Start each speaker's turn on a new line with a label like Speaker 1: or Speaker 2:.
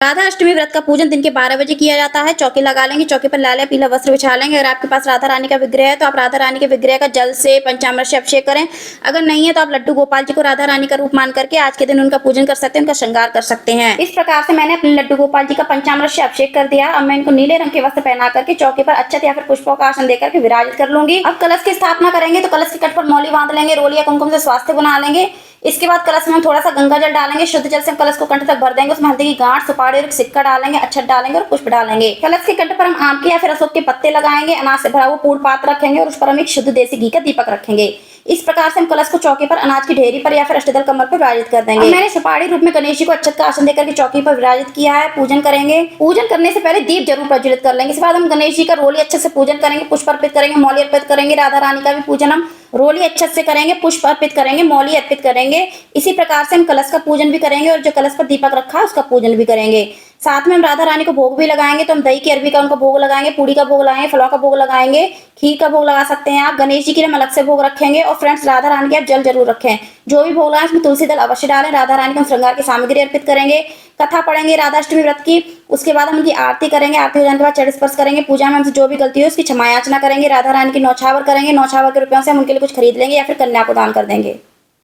Speaker 1: राधा अष्टमी व्रत का पूजन दिन के 12 बजे किया जाता है। चौकी लगा लेंगे, चौकी पर लाल या पीला वस्त्र बिछा लेंगे। अगर आपके पास राधा रानी का विग्रह है तो आप राधा रानी के विग्रह का जल से पंचामृत से अभिषेक करें। अगर नहीं है तो आप लड्डू गोपाल जी को राधा रानी का रूप मान करके आज के दिन उनका पूजन कर सकते हैं, उनका श्रृंगार कर सकते हैं। इस प्रकार से मैंने अपने लड्डू गोपाल जी का पंचामृत से अभिषेक कर दिया। अब मैं इनको नीले रंग के वस्त्र पहना करके चौकी पर अक्षत या फिर पुष्पों का आसन देकर के विराजित कर लूंगी। अब कलश की स्थापना करेंगे तो कलश के कट पर मौली बांध लेंगे, रोली या कुमकुम से स्वास्थ्य बना लेंगे। इसके बाद कलश में हम थोड़ा सा गंगा जल डालेंगे, शुद्ध जल से हम कलश को कंठ तक भर देंगे। उसमें हल्दी की गांठ, सुपारी और सिक्का डालेंगे, अक्षत डालेंगे और पुष्प डालेंगे। कलश के कंठ पर हम आम के या फिर अशोक के पत्ते लगाएंगे, अनाज से भरा हुआ पूर्ण पात्र रखेंगे और उस पर हम एक शुद्ध देसी घी का दीपक रखेंगे। इस प्रकार से हम कलश को चौकी पर अनाज की ढेरी पर या फिर अष्टदल कमल पर विराजित कर देंगे। मैंने सुपारी रूप में गणेश जी को अक्षत का आसन देकर के चौकी पर विराजित किया है। पूजन करेंगे। पूजन करने से पहले दीप जरूर प्रज्वलित कर लेंगे। इसके बाद हम गणेश जी का रोली अच्छे से पूजन करेंगे, पुष्प अर्पित करेंगे, मौली अर्पित करेंगे। राधा रानी का भी पूजन हम रोली अच्छत से करेंगे, पुष्प अर्पित करेंगे, मौली अर्पित करेंगे। इसी प्रकार से हम कलश का पूजन भी करेंगे और जो कलश पर दीपक रखा है उसका पूजन भी करेंगे। साथ में हम राधा रानी को भोग भी लगाएंगे। तो हम दही की अरबी का उनको भोग लगाएंगे, पूड़ी का भोग लगाएंगे, फलों का भोग लगाएंगे, खीर का भोग लगा सकते हैं आप। गणेश जी के लिए हम अलग से भोग रखेंगे। और फ्रेंड्स, राधा रानी के आप जल जरूर रखें। जो भी भोग लगाएं उसमें तुलसी दल अवश्य डालें। राधा रानी को हम श्रृंगार की सामग्री अर्पित करेंगे। कथा पढ़ेंगे राधा अष्टमी व्रत की। उसके बाद हम उनकी आरती करेंगे। आरती हो जाने के बाद चरण स्पर्श करेंगे। पूजा में हमसे जो भी गलती हो उसकी क्षमा याचना करेंगे। राधा रानी की नौछावर करेंगे। नौछावर के रुपयों से हम उनके लिए कुछ खरीद लेंगे या फिर कन्या को दान कर देंगे।